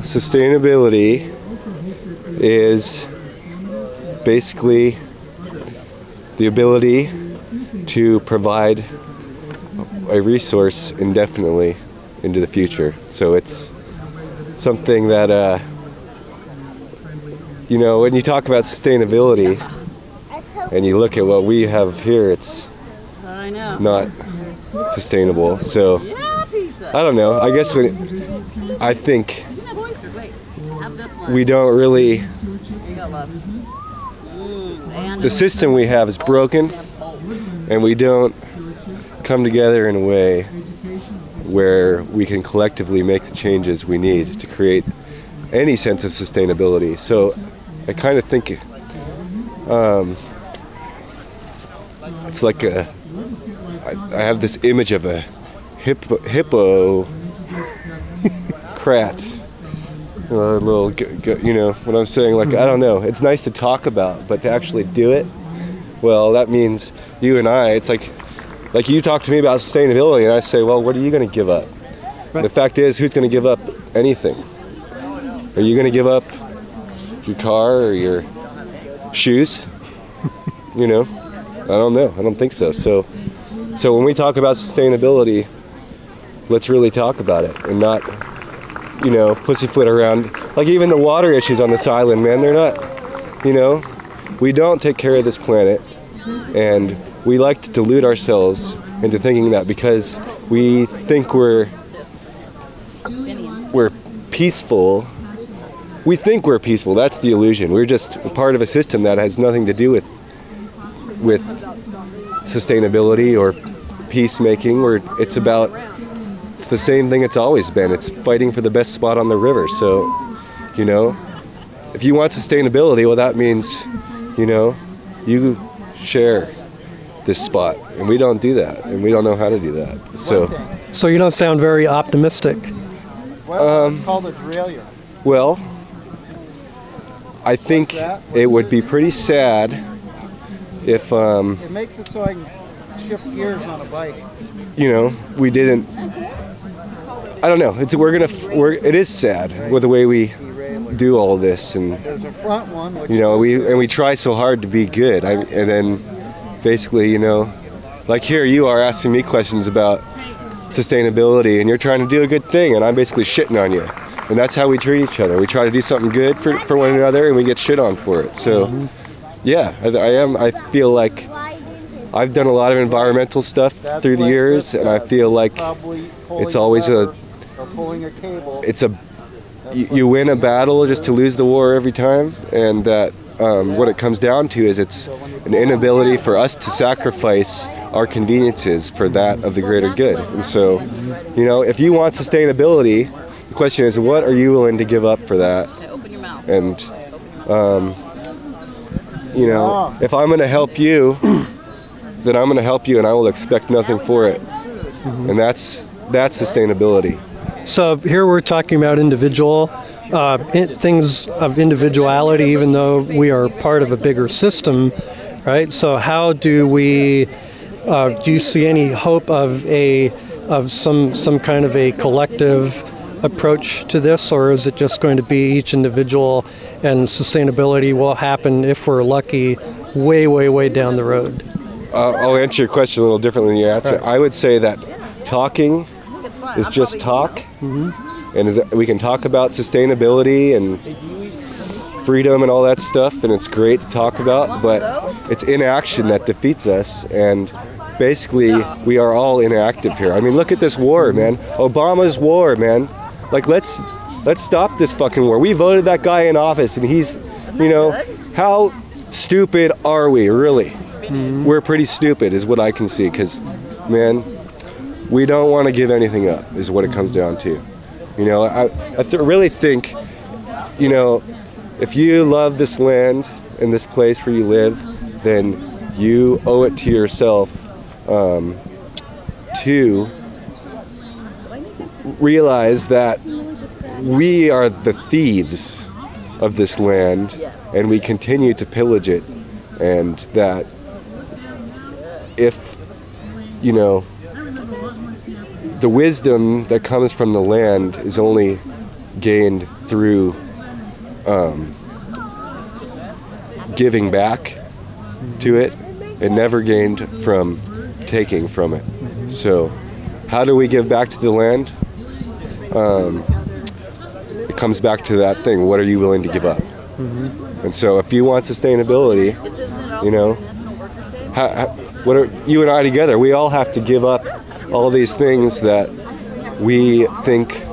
sustainability is basically the ability to provide a resource indefinitely into the future. So it's something that, you know, when you talk about sustainability and you look at what we have here, it's not sustainable. So I don't know. I guess I think we don't really, the system we have is broken, and we don't come together in a way where we can collectively make the changes we need to create any sense of sustainability. So I kind of think it's like I have this image of a hippocrat, a little, you know what I'm saying? Like, I don't know. It's nice to talk about, but to actually do it, well, that means you and I. It's like you talk to me about sustainability, and I say, well, what are you going to give up? Right. The fact is, who's going to give up anything? Are you going to give up your car or your shoes? You know, I don't know. I don't think so. So when we talk about sustainability, let's really talk about it and not, you know, pussyfoot around. Like even the water issues on this island, man, they're not, you know, we don't take care of this planet, and we like to delude ourselves into thinking that because we think we're peaceful. We think we're peaceful. That's the illusion. We're just part of a system that has nothing to do with sustainability or peacemaking. It's the same thing it's always been. It's fighting for the best spot on the river. So, you know, if you want sustainability, well, that means, you know, you share this spot, and we don't do that, and we don't know how to do that. So you don't sound very optimistic. Well, I think it would be pretty sad if it makes it so I can shift gears on a bike. You know, we didn't. I don't know. It is sad with the way we do all this, and there's a front one, you know, we try so hard to be good, and then basically, you know, like here you are asking me questions about sustainability, and you're trying to do a good thing, and I'm basically shitting on you. And that's how we treat each other. We try to do something good for one another, and we get shit on for it. So, yeah, I feel like I've done a lot of environmental stuff through the years, and I feel like it's always you win a battle just to lose the war every time, and that what it comes down to is it's an inability for us to sacrifice our conveniences for that of the greater good. And so, you know, if you want sustainability, the question is, what are you willing to give up for that? And, you know, if I'm going to help you, then I'm going to help you, and I will expect nothing for it. And that's sustainability. So here we're talking about individual things of individuality, even though we are part of a bigger system, right? So how do we? Do you see any hope of some kind of a collective approach to this, or is it just going to be each individual, and sustainability will happen if we're lucky, way down the road? I'll answer your question a little differently than you answer. Right. I would say that talking is just talk, and we can talk about sustainability and freedom and all that stuff, and it's great to talk about, but it's inaction that defeats us, and basically we are all inactive here. I mean, look at this war, man. Obama's war, man. Like, let's stop this fucking war. We voted that guy in office, and he's, you know, how stupid are we, really? We're pretty stupid is what I can see, because, man, we don't want to give anything up is what it comes down to. You know, I really think, you know, if you love this land and this place where you live, then you owe it to yourself to realize that we are the thieves of this land, and we continue to pillage it, and that if, you know, the wisdom that comes from the land is only gained through giving back to it, and never gained from taking from it. So how do we give back to the land? It comes back to that thing, what are you willing to give up? And so if you want sustainability, you know, what are you and I together, we all have to give up all these things that we think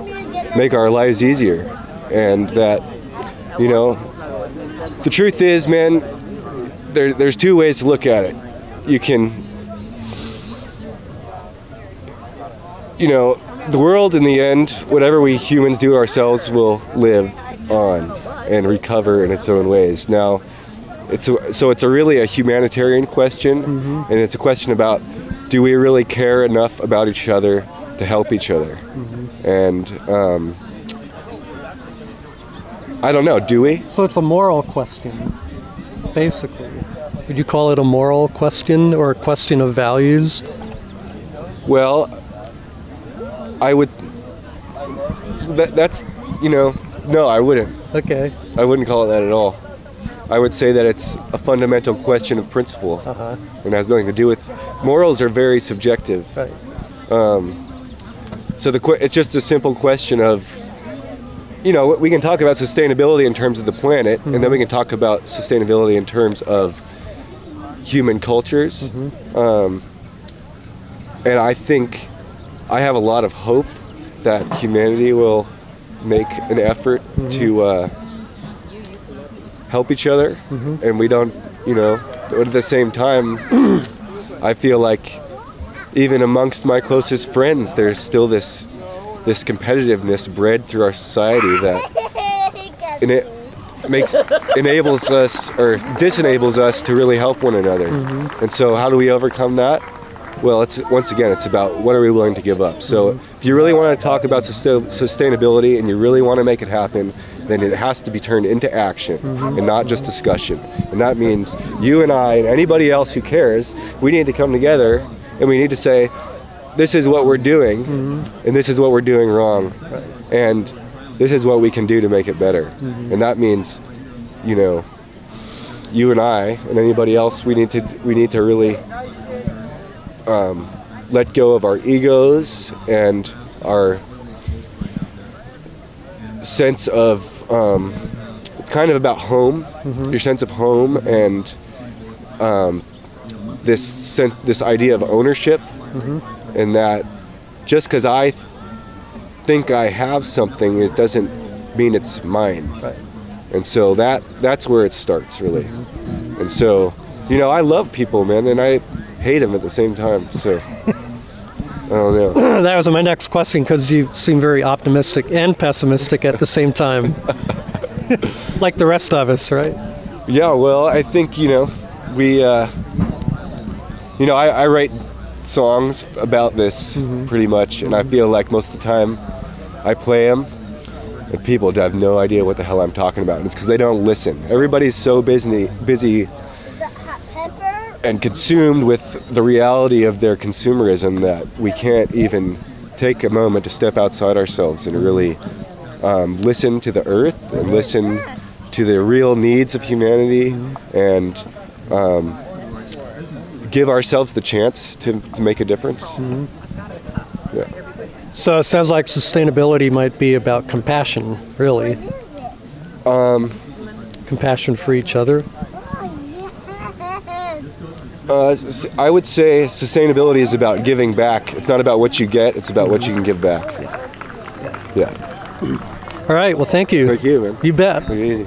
make our lives easier. And that, you know, the truth is, man, there's two ways to look at it. You can, you know, the world in the end, whatever we humans do ourselves will live on and recover in its own ways. Now, it's really a humanitarian question, and it's a question about, do we really care enough about each other to help each other? And I don't know, do we? So it's a moral question, basically. Would you call it a moral question or a question of values? Well, I would, that's, you know, no, I wouldn't. Okay. I wouldn't call it that at all. I would say that it's a fundamental question of principle, and has nothing to do with, morals are very subjective. Right. So it's just a simple question of, you know, we can talk about sustainability in terms of the planet, and then we can talk about sustainability in terms of human cultures. And I think I have a lot of hope that humanity will make an effort to help each other, and we don't, you know, but at the same time, I feel like even amongst my closest friends, there's still this competitiveness bred through our society that, and it enables us or disenables us to really help one another. And so how do we overcome that? Well, it's about what are we willing to give up. So if you really want to talk about sustainability and you really want to make it happen, then it has to be turned into action and not just discussion. And that means you and I and anybody else who cares, we need to come together and we need to say, this is what we're doing, and this is what we're doing wrong, and this is what we can do to make it better. And that means, you know, you and I and anybody else, we need to really let go of our egos and our sense of, it's kind of about home, your sense of home, and this idea of ownership, and that just because I think I have something, it doesn't mean it's mine. Right. And so that's where it starts, really. And so, you know, I love people, man, and I hate them at the same time, so I don't know. That was my next question, because you seem very optimistic and pessimistic at the same time. Like the rest of us, right? Yeah, well, I think, you know, we, you know, I write songs about this pretty much, and I feel like most of the time I play them and people have no idea what the hell I'm talking about, and it's because they don't listen. Everybody's so busy and consumed with the reality of their consumerism that we can't even take a moment to step outside ourselves and really listen to the earth and listen to the real needs of humanity, and give ourselves the chance to make a difference. Yeah. So it sounds like sustainability might be about compassion, really. Compassion for each other. I would say sustainability is about giving back. It's not about what you get, it's about what you can give back. Yeah. All right, well, thank you. Thank you, man. You bet. Take it easy.